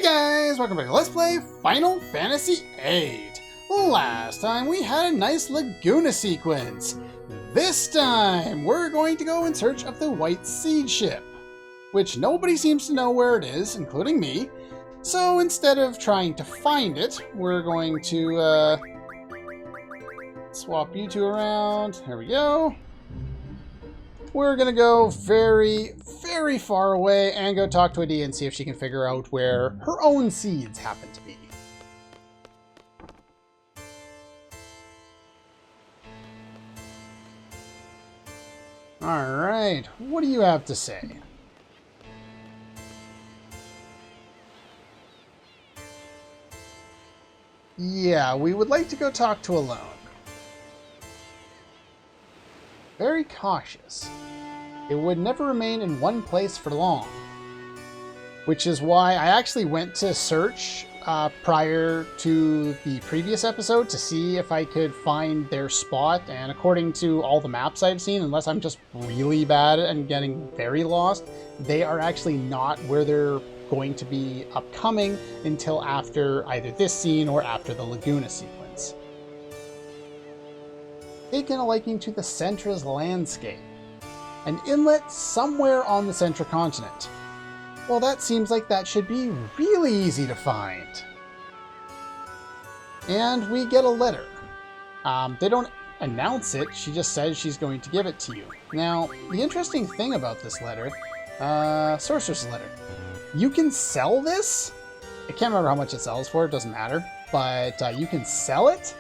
Guys, welcome back to Let's Play Final Fantasy VIII. Last time we had a nice Laguna sequence. This time we're going to go in search of the White Seed ship, which nobody seems to know where it is, including me. So instead of trying to find it, we're going to swap you two around. There we go. We're gonna go very far away and go talk to Adia and see if she can figure out where her own seeds happen to be. Alright, what do you have to say? Yeah, we would like to go talk to Alone. Very cautious. It would never remain in one place for long. Which is why I actually went to search prior to the previous episode to see if I could find their spot, and according to all the maps I've seen, unless I'm just really bad and getting very lost, they are actually not where they're going to be upcoming until after either this scene or after the Laguna sequence. Taken a liking to the Centra's landscape. An inlet somewhere on the Central continent. Well, that seems like that should be really easy to find. And we get a letter. They don't announce it, she just says she's going to give it to you. Now, the interesting thing about this letter, Sorcerer's letter. You can sell this? I can't remember how much it sells for, it doesn't matter. But you can sell it,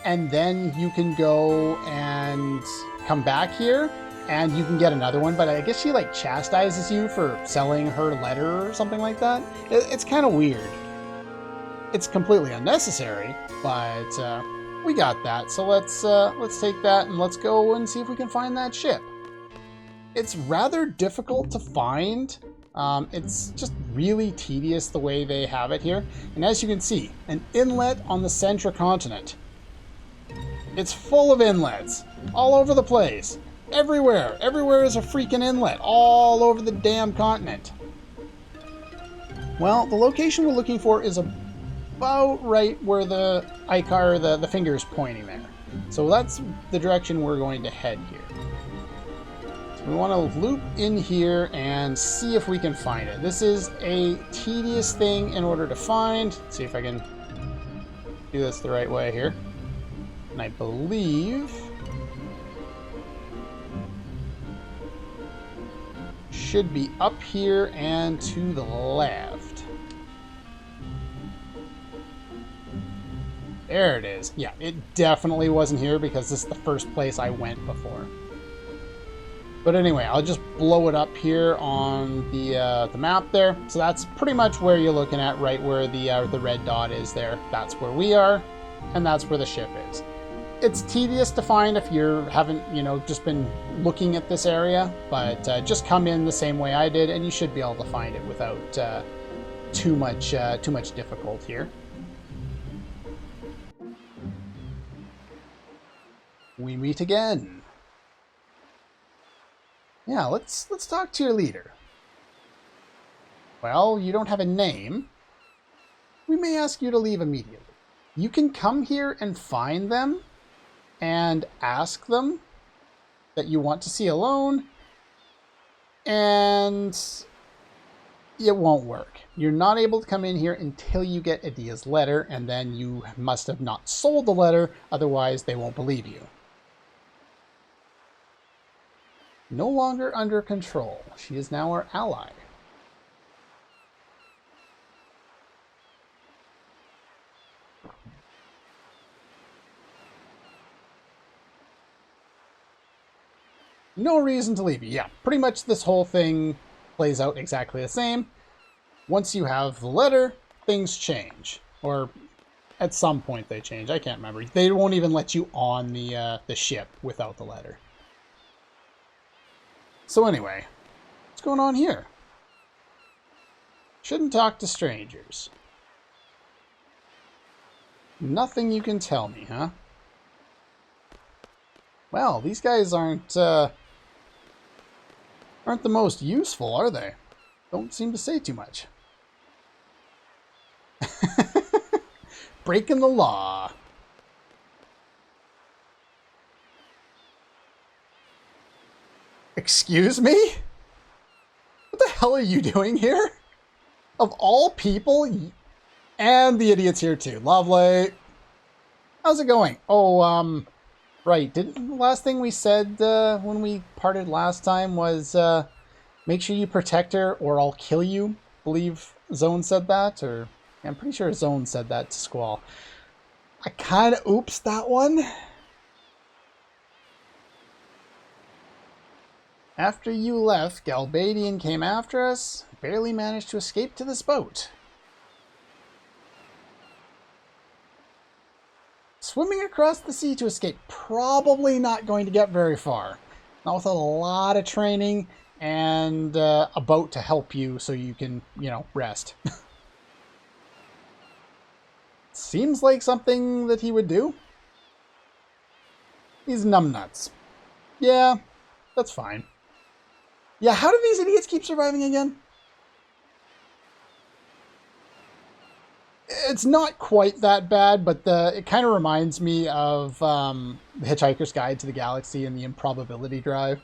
and then you can go and come back here, and you can get another one, but I guess she like chastises you for selling her letter or something like that. It's kind of weird. It's completely unnecessary, but we got that. So let's take that and let's go and see if we can find that ship. It's rather difficult to find. It's just really tedious the way they have it here. And as you can see, an inlet on the Central continent. It's full of inlets all over the place. Everywhere. Everywhere is a freaking inlet all over the damn continent. Well, the location we're looking for is about right where the Icar, the finger is pointing there. So that's the direction we're going to head here. So we want to loop in here and see if we can find it. This is a tedious thing in order to find. Let's see if I can do this the right way here. And I believe should be up here and to the left. There it is. Yeah, it definitely wasn't here because this is the first place I went before. But anyway, I'll just blow it up here on the map there. So that's pretty much where you're looking at, right where the red dot is there. That's where we are, and that's where the ship is. It's tedious to find if you haven't, just been looking at this area, but just come in the same way I did, and you should be able to find it without too much difficulty here. We meet again. Yeah, let's talk to your leader. Well, you don't have a name. We may ask you to leave immediately. You can come here and find them and ask them that you want to see Alone, and it won't work. You're not able to come in here until you get Adia's letter, and then you must have not sold the letter, otherwise they won't believe you. No longer under control. She is now our ally. No reason to leave you. Yeah, pretty much this whole thing plays out exactly the same. Once you have the letter, things change. Or at some point they change. I can't remember. They won't even let you on the ship without the letter. So anyway, what's going on here? Shouldn't talk to strangers. Nothing you can tell me, huh? Well, these guys aren't the most useful, are they? Don't seem to say too much. Breaking the law. Excuse me? What the hell are you doing here? Of all people? And the idiot's here too. Lovely. How's it going? Oh, right. Didn't the last thing we said when we parted last time was make sure you protect her or I'll kill you? I believe Zone said that, or I'm pretty sure Zone said that to Squall. I kind of oops that one. After you left, Galbadian came after us, barely managed to escape to this boat. Swimming across the sea to escape, probably not going to get very far. Not without a lot of training and a boat to help you so you can, you know, rest. Seems like something that he would do. He's numbnuts. Yeah, that's fine. Yeah, how do these idiots keep surviving again? It's not quite that bad, but it kind of reminds me of The Hitchhiker's Guide to the Galaxy and the Improbability Drive.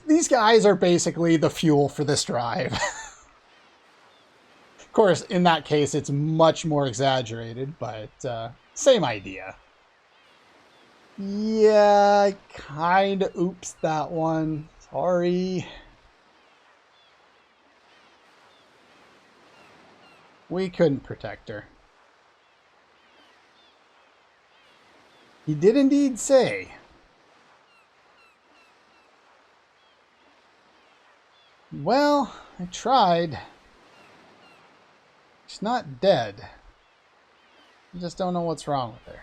These guys are basically the fuel for this drive. Of course, in that case, it's much more exaggerated, but same idea. Yeah, I kind of oops that one. Sorry. We couldn't protect her. He did indeed say. Well, I tried. She's not dead. You just don't know what's wrong with her.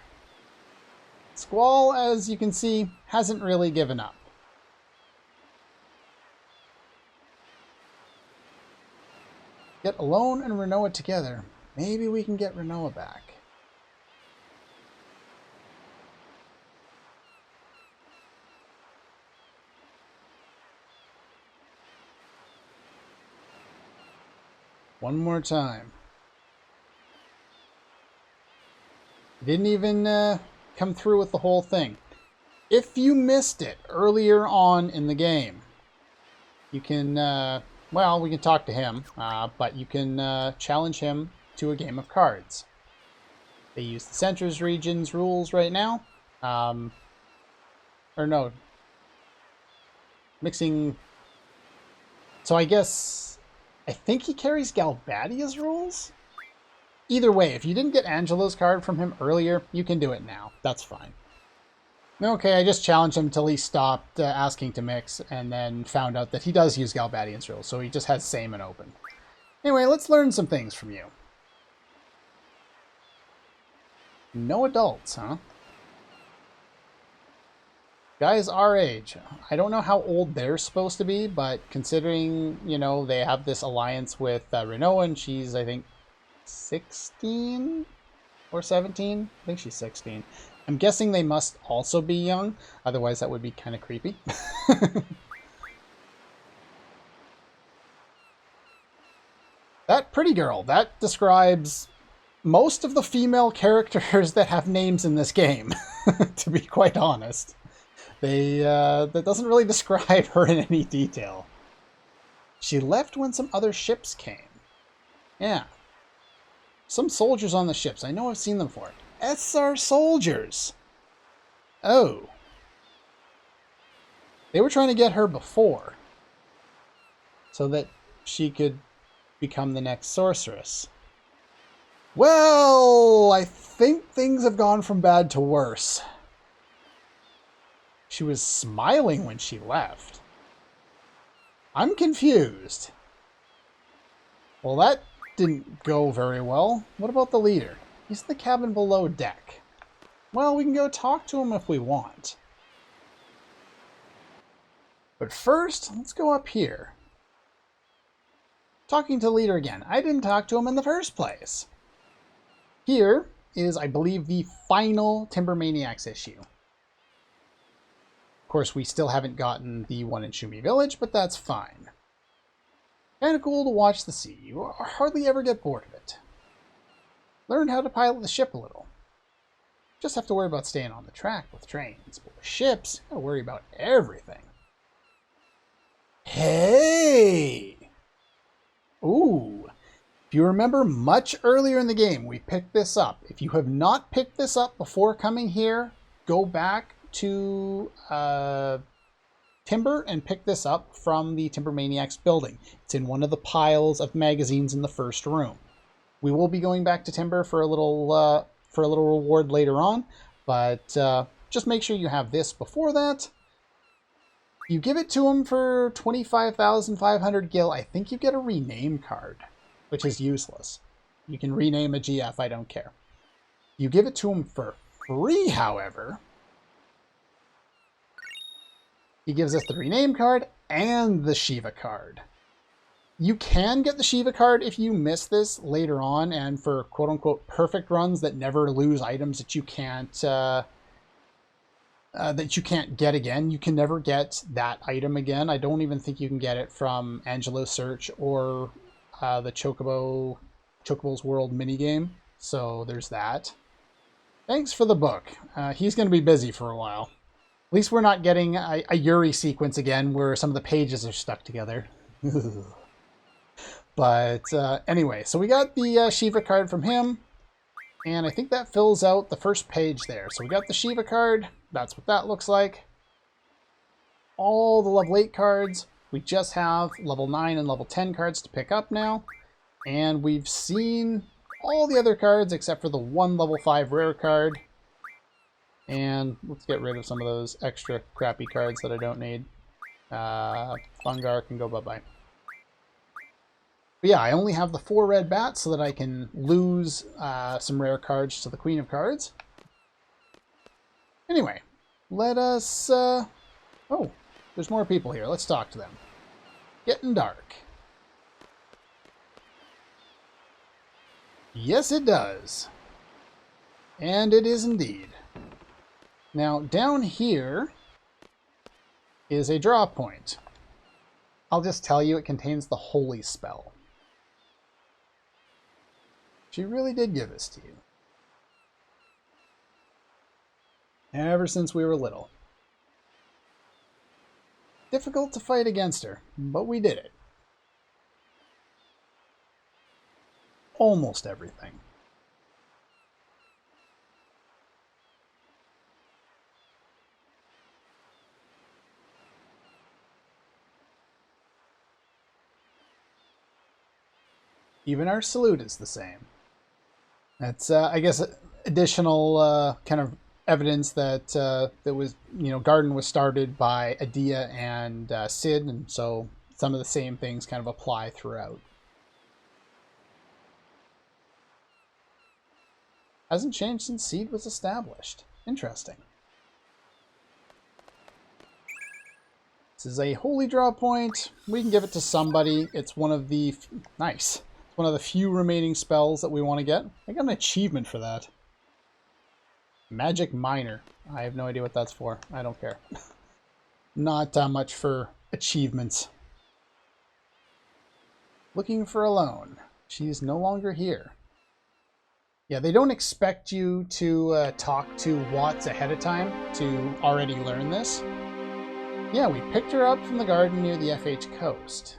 Squall, as you can see, hasn't really given up. Get Alone and Renoa together. Maybe we can get Renoa back. One more time. Didn't even come through with the whole thing. If you missed it earlier on in the game, you can, well, we can talk to him, but you can challenge him to a game of cards. They use the Centers Region's rules right now. Or no. Mixing. So I think he carries Galbadia's rules? Either way, if you didn't get Angelo's card from him earlier, you can do it now. That's fine. Okay, I just challenged him until he stopped asking to mix, and then found out that he does use Galbadian's rules, so he just has same and open. Anyway, let's learn some things from you. No adults, huh? Guys our age. I don't know how old they're supposed to be, but considering, you know, they have this alliance with Renoa, and she's, I think, 16 or 17? I think she's 16. I'm guessing they must also be young, otherwise that would be kind of creepy. That pretty girl, that describes most of the female characters that have names in this game, to be quite honest. That doesn't really describe her in any detail. She left when some other ships came. Yeah. Some soldiers on the ships. I know I've seen them before. SR soldiers. Oh. They were trying to get her before, so that she could become the next sorceress. Well, I think things have gone from bad to worse. She was smiling when she left. I'm confused. Well, that didn't go very well. What about the leader? He's in the cabin below deck. Well, we can go talk to him if we want. But first, let's go up here. Talking to the leader again. I didn't talk to him in the first place. Here is, I believe, the final Timber Maniacs issue. Of course, we still haven't gotten the one in Shumi Village, but that's fine. Kind of cool to watch the sea. You hardly ever get bored of it. learn how to pilot the ship a little. Just have to worry about staying on the track with trains, but with ships, gotta worry about everything. Hey! Ooh. If you remember much earlier in the game, we picked this up. If you have not picked this up before coming here, go back to Timber and pick this up from the Timber Maniacs building. It's in one of the piles of magazines in the first room. We will be going back to Timber for a little reward later on, but just make sure you have this before that. You give it to him for 25,500 gil. I think you get a rename card, which is useless. You can rename a GF, I don't care. You give it to him for free, however. He gives us the rename card and the Shiva card. You can get the Shiva card if you miss this later on, and for quote-unquote perfect runs that never lose items that you can't get again. You can never get that item again. I don't even think you can get it from Angelo's Search or the Chocobo's World minigame. So there's that. Thanks for the book. He's going to be busy for a while. At least we're not getting a Yuri sequence again where some of the pages are stuck together. But anyway, so we got the Shiva card from him. And I think that fills out the first page there. So we got the Shiva card. That's what that looks like. All the level 8 cards. We just have level 9 and level 10 cards to pick up now. And we've seen all the other cards except for the one level 5 rare card. And let's get rid of some of those extra crappy cards that I don't need. Fungar can go bye-bye. But yeah, I only have the 4 red bats so that I can lose some rare cards to the Queen of Cards. Anyway, let us... oh, there's more people here. Let's talk to them. Getting dark. Yes, it does. And it is indeed. Now, down here is a draw point. I'll just tell you it contains the Holy Spell. She really did give this to you. Ever since we were little. Difficult to fight against her, but we did it. Almost everything. Even our salute is the same. That's, I guess, additional kind of evidence that that was, Garden was started by Adia and Sid, and so some of the same things kind of apply throughout. Hasn't changed since Seed was established. Interesting. This is a holy draw point. We can give it to somebody. It's one of the... Nice. It's one of the few remaining spells that we want to get. I got an achievement for that. Magic Minor. I have no idea what that's for. I don't care. Not much for achievements. Looking for a loan. She's no longer here. Yeah, they don't expect you to talk to Watts ahead of time to already learn this. Yeah, we picked her up from the garden near the FH coast.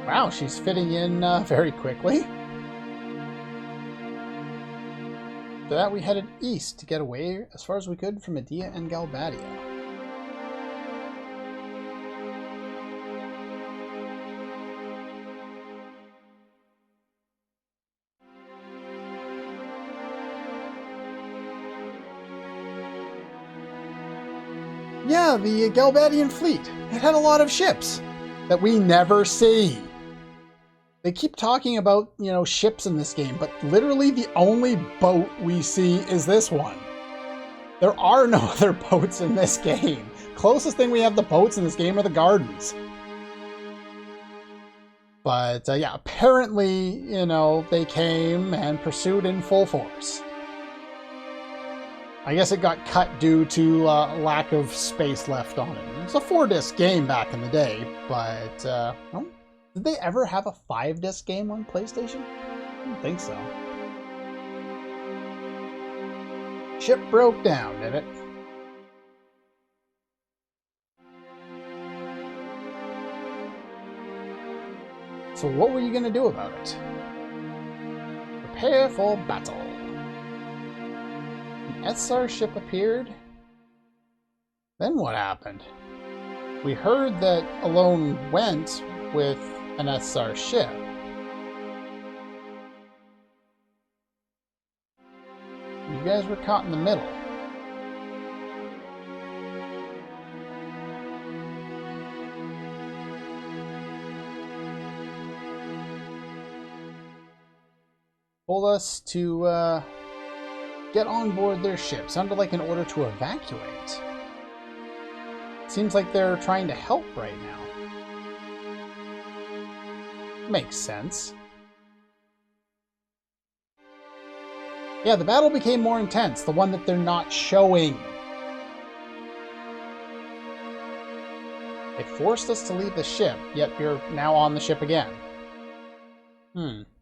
Wow, she's fitting in very quickly. For that, we headed east to get away as far as we could from Adia and Galbadia. Yeah, the Galbadian fleet. It had a lot of ships that we never see. They keep talking about, ships in this game, but literally the only boat we see is this one. There are no other boats in this game. Closest thing we have to boats in this game are the gardens. But, yeah, apparently, they came and pursued in full force. I guess it got cut due to lack of space left on it. It was a 4-disc game back in the day, but well, did they ever have a 5-disc game on PlayStation? I don't think so. Ship broke down, did it? So what were you going to do about it? Prepare for battle. An SR ship appeared. Then what happened? We heard that Alone went with an SR ship. You guys were caught in the middle. Told us to get on board their ship. Sounded like an order to evacuate. Seems like they're trying to help right now. Makes sense. Yeah, the battle became more intense, the one that they're not showing. They forced us to leave the ship, yet you're now on the ship again.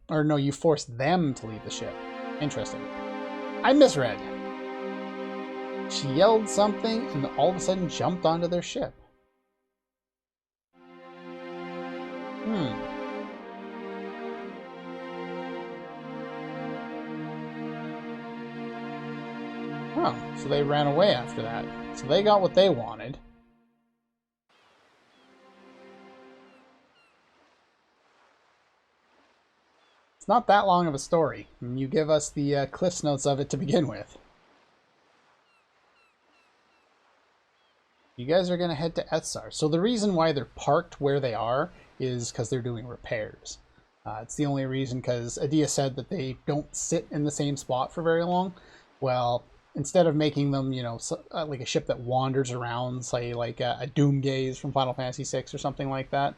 Or no, you forced them to leave the ship. Interesting. I misread. She yelled something and all of a sudden jumped onto their ship. Oh, so they ran away after that. So they got what they wanted. It's not that long of a story, and you give us the Cliff's Notes of it to begin with. You guys are going to head to Etsar. So the reason why they're parked where they are is because they're doing repairs. It's the only reason, because Adia said that they don't sit in the same spot for very long. Well, instead of making them, you know, like a ship that wanders around, say like a Doomgaze from Final Fantasy VI or something like that,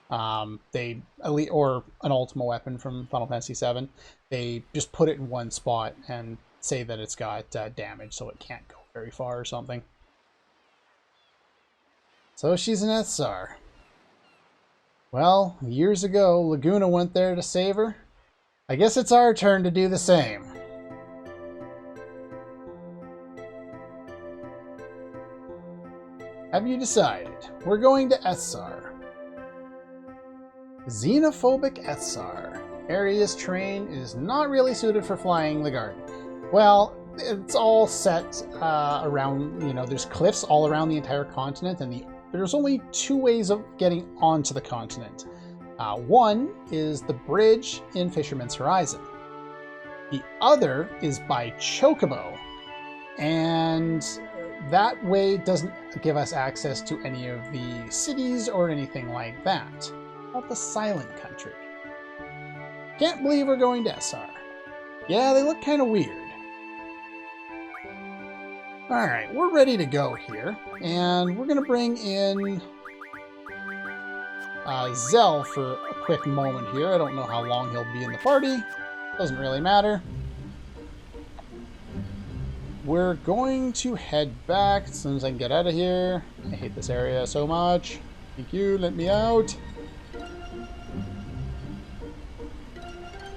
or an Ultima weapon from Final Fantasy VII, they just put it in one spot and say that it's got damage, so it can't go very far or something. So she's an Etsar. Well, years ago, Laguna went there to save her. I guess it's our turn to do the same. Have you decided? We're going to Etsar. Xenophobic Etsar. Area's terrain is not really suited for flying the garden. Well, it's all set around, you know, there's cliffs all around the entire continent, and there's only 2 ways of getting onto the continent. One is the bridge in Fisherman's Horizon. The other is by Chocobo, and that way doesn't give us access to any of the cities or anything like that. About the Silent Country. Can't believe we're going to Essar. Yeah, they look kind of weird. Alright, we're ready to go here, and we're going to bring in Zell for a quick moment here. I don't know how long he'll be in the party. Doesn't really matter. We're going to head back as soon as I can get out of here. I hate this area so much. Thank you, let me out.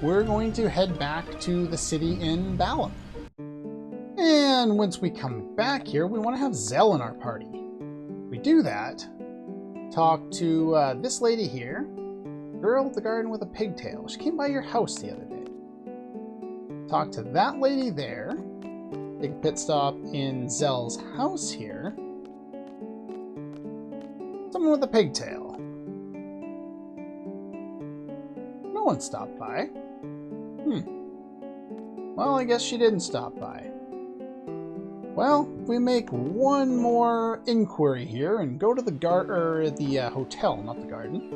We're going to head back to the city in Balamb. And once we come back here, we want to have Zell in our party. We do that. Talk to this lady here. Girl at the garden with a pigtail. She came by your house the other day. Talk to that lady there. Take a pit stop in Zell's house here. Someone with a pigtail. No one stopped by. Well, I guess she didn't stop by. Well, we make one more inquiry here and go to the hotel, not the garden.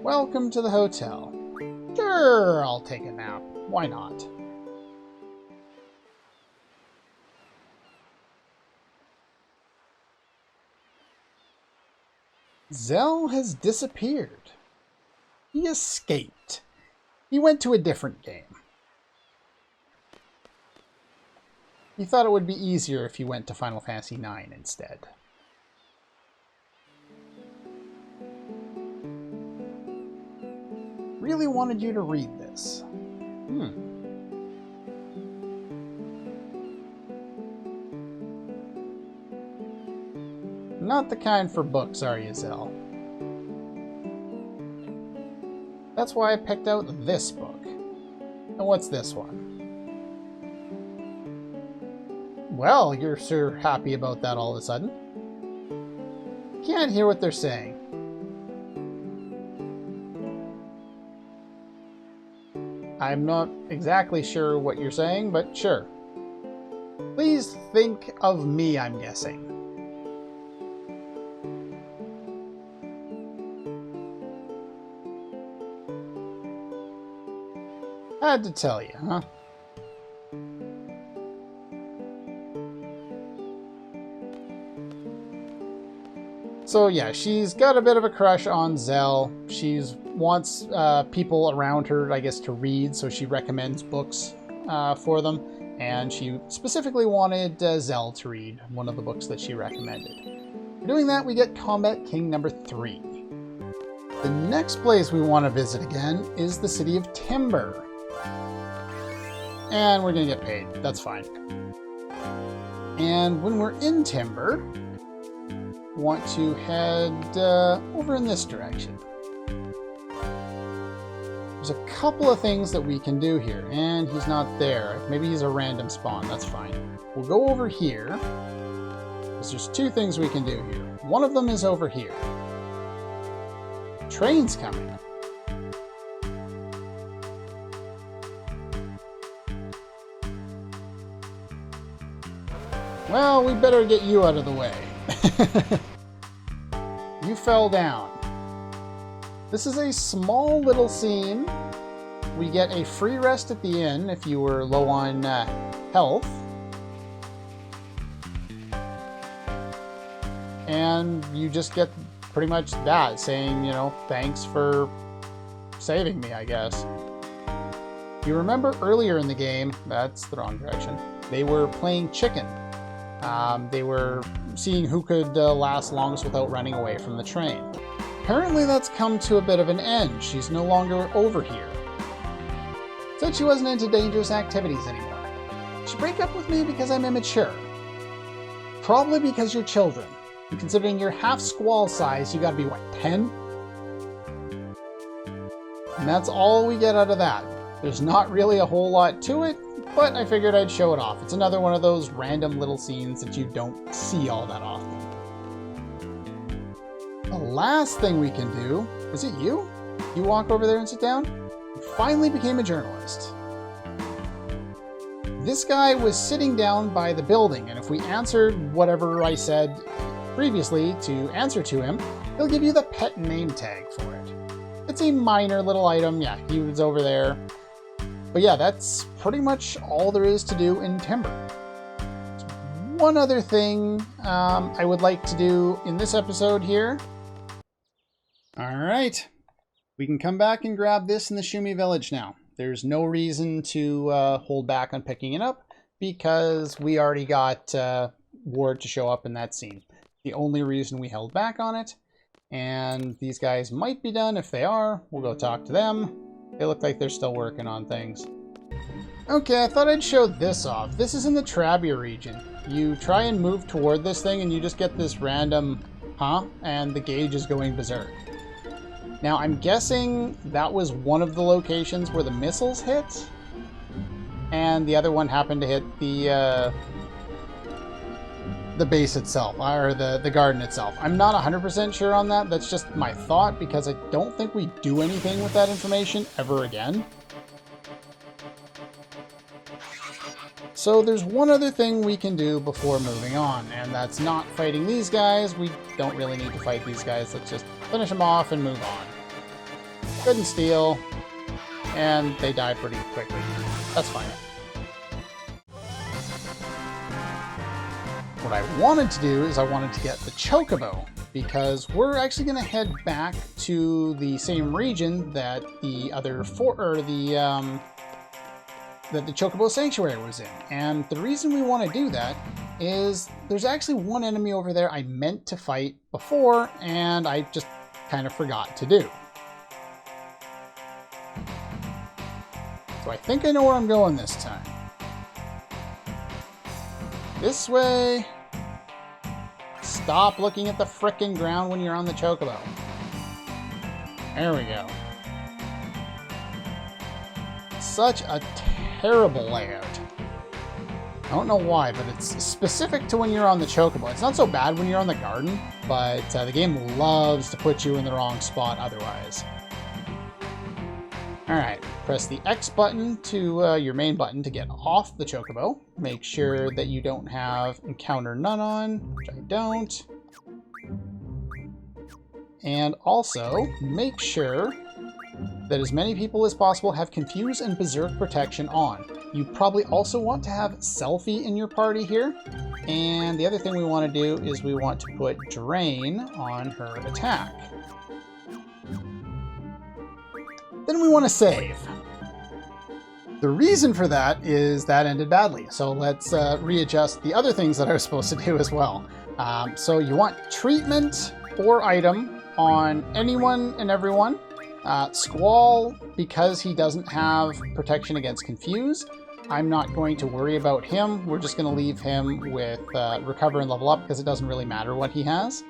Welcome to the hotel. Sure, I'll take a nap. Why not? Zell has disappeared. He escaped. He went to a different game. He thought it would be easier if he went to Final Fantasy IX instead. Really wanted you to read this. Not the kind for books, are you, Zell? That's why I picked out this book. And what's this one? Well, you're sure happy about that all of a sudden. Can't hear what they're saying. I'm not exactly sure what you're saying, but sure. Please think of me, I'm guessing. Had to tell you, huh? So yeah, she's got a bit of a crush on Zell. She wants people around her, I guess, to read, so she recommends books for them. And she specifically wanted Zell to read one of the books that she recommended. For doing that, we get Combat King number 3. The next place we want to visit again is the city of Timber. And we're going to get paid. That's fine. And when we're in Timber, want to head over in this direction. There's a couple of things that we can do here, and he's not there. Maybe he's a random spawn, that's fine. We'll go over here, because there's two things we can do here. One of them is over here. Train's coming. Well, we better get you out of the way. You fell down. This is a small little scene. We get a free rest at the inn if you were low on health. And you just get pretty much that, saying, you know, thanks for saving me, I guess. You remember earlier in the game, that's the wrong direction, they were playing chicken. They were seeing who could last longest without running away from the train. Apparently that's come to a bit of an end. She's no longer over here. Said she wasn't into dangerous activities anymore. She break up with me because I'm immature. Probably because you're children. And considering you're half squall size, you gotta be, what, 10? And that's all we get out of that. There's not really a whole lot to it, but I figured I'd show it off. It's another one of those random little scenes that you don't see all that often. The last thing we can do, is it you? You walk over there and sit down? You finally became a journalist. This guy was sitting down by the building, and if we answered whatever I said previously to answer to him, he'll give you the pet name tag for it. It's a minor little item. Yeah, he was over there. But yeah, that's pretty much all there is to do in Timber. One other thing I would like to do in this episode here. Alright, we can come back and grab this in the Shumi village now. There's no reason to hold back on picking it up because we already got Ward to show up in that scene. The only reason we held back on it, and these guys might be done. If they are, we'll go talk to them. They look like they're still working on things. Okay, I thought I'd show this off. This is in the Trabia region. You try and move toward this thing and you just get this random, huh? And the gauge is going berserk. Now, I'm guessing that was one of the locations where the missiles hit. And the other one happened to hit the base itself, or the garden itself. I'm not 100% sure on that. That's just my thought, because I don't think we do anything with that information ever again. So there's one other thing we can do before moving on, and that's not fighting these guys. We don't really need to fight these guys. Let's just finish them off and move on. Good and steal, and they die pretty quickly. That's fine. what I wanted to do is I wanted to get the chocobo, because we're actually going to head back to the same region that the other that the chocobo sanctuary was in. And the reason we want to do that is there's actually one enemy over there I meant to fight before, and I just kind of forgot to do. So I think I know where I'm going this time. This way. Stop looking at the frickin' ground when you're on the chocobo. There we go. Such a terrible layout. I don't know why, but it's specific to when you're on the chocobo. It's not so bad when you're on the garden, but the game loves to put you in the wrong spot otherwise. Alright, press the X button to your main button to get off the chocobo. Make sure that you don't have Encounter None on, which I don't. And also, make sure that as many people as possible have Confuse and Berserk Protection on. You probably also want to have Selfie in your party here. And the other thing we want to do is we want to put Drain on her attack. Then we want to save. The reason for that is that ended badly. So let's readjust the other things that I was supposed to do as well. So you want treatment or item on anyone and everyone. Squall, because he doesn't have protection against Confuse, I'm not going to worry about him. We're just going to leave him with Recover and Level Up because it doesn't really matter what he has.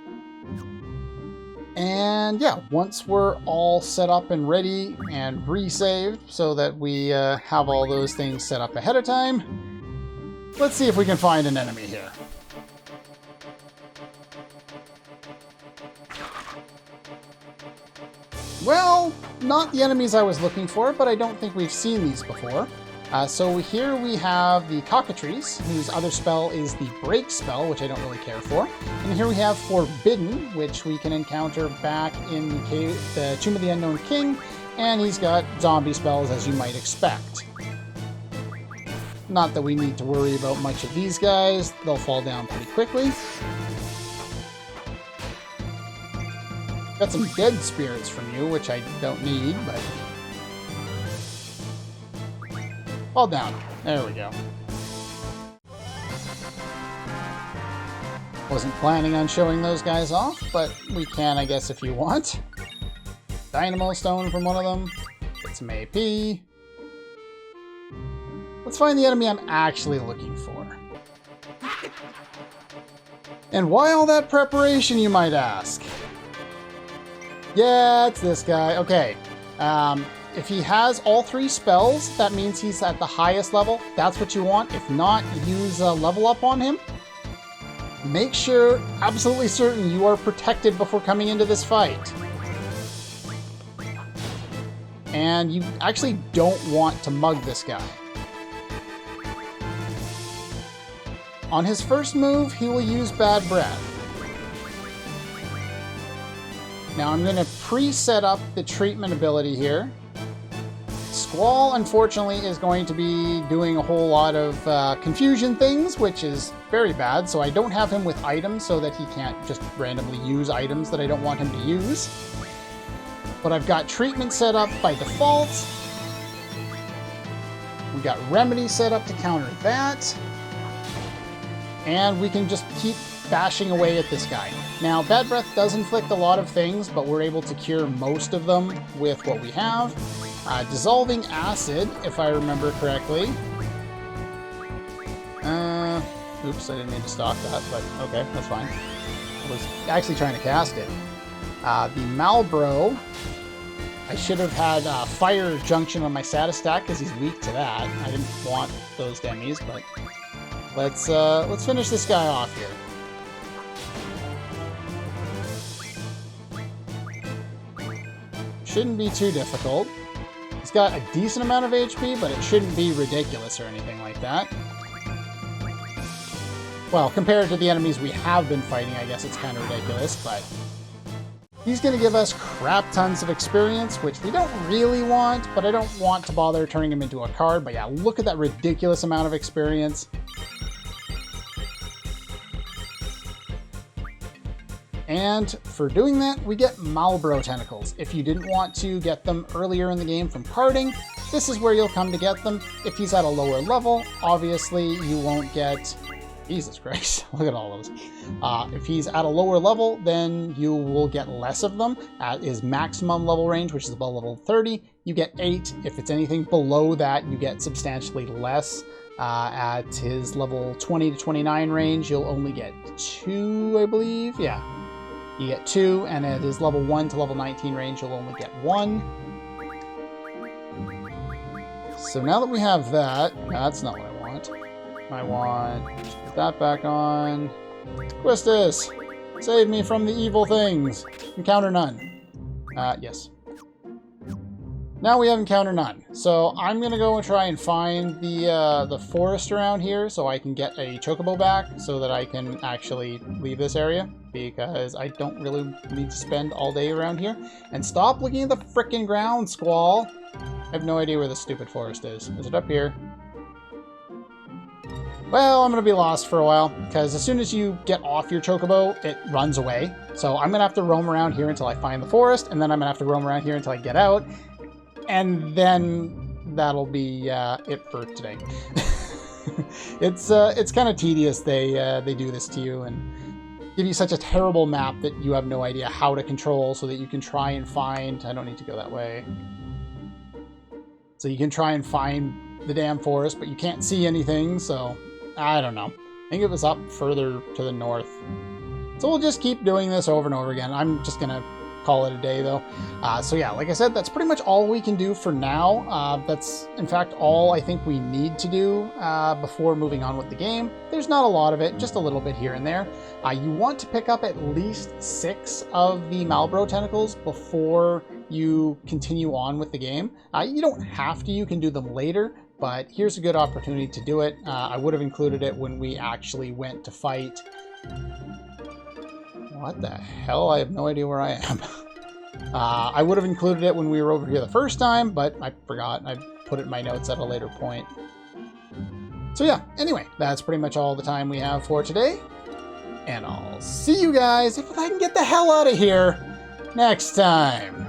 And yeah, once we're all set up and ready and resaved so that we have all those things set up ahead of time, let's see if we can find an enemy here. Well, not the enemies I was looking for, but I don't think we've seen these before. So here we have the Cockatrice, whose other spell is the Break spell, which I don't really care for. And here we have Forbidden, which we can encounter back in the Tomb of the Unknown King, and he's got zombie spells, as you might expect. Not that we need to worry about much of these guys, they'll fall down pretty quickly. Got some dead spirits from you, which I don't need, but... fall down. There we go. Wasn't planning on showing those guys off, but we can, I guess, if you want. Dynamo Stone from one of them. Get some AP. Let's find the enemy I'm actually looking for. And why all that preparation, you might ask? Yeah, it's this guy. Okay. If he has all 3 spells, that means he's at the highest level. That's what you want. If not, use a level up on him. Make sure, absolutely certain, you are protected before coming into this fight. And you actually don't want to mug this guy. On his first move, he will use Bad Breath. Now I'm going to pre-set up the treatment ability here. Squall, unfortunately, is going to be doing a whole lot of confusion things, which is very bad, so I don't have him with items so that he can't just randomly use items that I don't want him to use. But I've got treatment set up by default. We've got remedy set up to counter that. And we can just keep bashing away at this guy. Now, Bad Breath does inflict a lot of things, but we're able to cure most of them with what we have. Dissolving Acid, if I remember correctly. Oops, I didn't mean to stop that, but okay, that's fine. I was actually trying to cast it. The Malboro, I should have had Fire Junction on my status stack because he's weak to that. I didn't want those demis, but let's finish this guy off here. Shouldn't be too difficult. He's got a decent amount of HP, but it shouldn't be ridiculous or anything like that. Well, compared to the enemies we have been fighting, I guess it's kind of ridiculous, but... he's going to give us crap tons of experience, which we don't really want, but I don't want to bother turning him into a card. But yeah, look at that ridiculous amount of experience. And for doing that, we get Malboro tentacles. If you didn't want to get them earlier in the game from carding, this is where you'll come to get them. If he's at a lower level, obviously you won't get... Jesus Christ, look at all those. If he's at a lower level, then you will get less of them. At his maximum level range, which is above level 30, you get 8. If it's anything below that, you get substantially less. At his level 20 to 29 range, you'll only get 2, I believe. Yeah, you get 2, and at his level 1 to level 19 range, you'll only get 1. So now that we have that, that's not what I want. I want to put that back on. Quistis, save me from the evil things. Encounter none. Yes. Now we have encounter none. So I'm gonna go and try and find the forest around here so I can get a chocobo back so that I can actually leave this area, because I don't really need to spend all day around here. And stop looking at the frickin' ground, Squall. I have no idea where the stupid forest is. Is it up here? Well, I'm going to be lost for a while, because as soon as you get off your chocobo, it runs away. So I'm going to have to roam around here until I find the forest, and then I'm going to have to roam around here until I get out. And then that'll be it for today. It's kind of tedious. They do this to you and give you such a terrible map that you have no idea how to control, so that you can try and find... I don't need to go that way. So you can try and find the damn forest, but you can't see anything, so... I don't know. I think it was up further to the north. So we'll just keep doing this over and over again. I'm just going to call it a day, though. So yeah, like I said, that's pretty much all we can do for now. That's, in fact, all I think we need to do before moving on with the game. There's not a lot of it, just a little bit here and there. You want to pick up at least 6 of the Malboro tentacles before you continue on with the game. You don't have to. You can do them later. But here's a good opportunity to do it. I would have included it when we actually went to fight. What the hell? I have no idea where I am. I would have included it when we were over here the first time, but I forgot. I put it in my notes at a later point. So yeah, anyway, that's pretty much all the time we have for today. And I'll see you guys, if I can get the hell out of here, next time.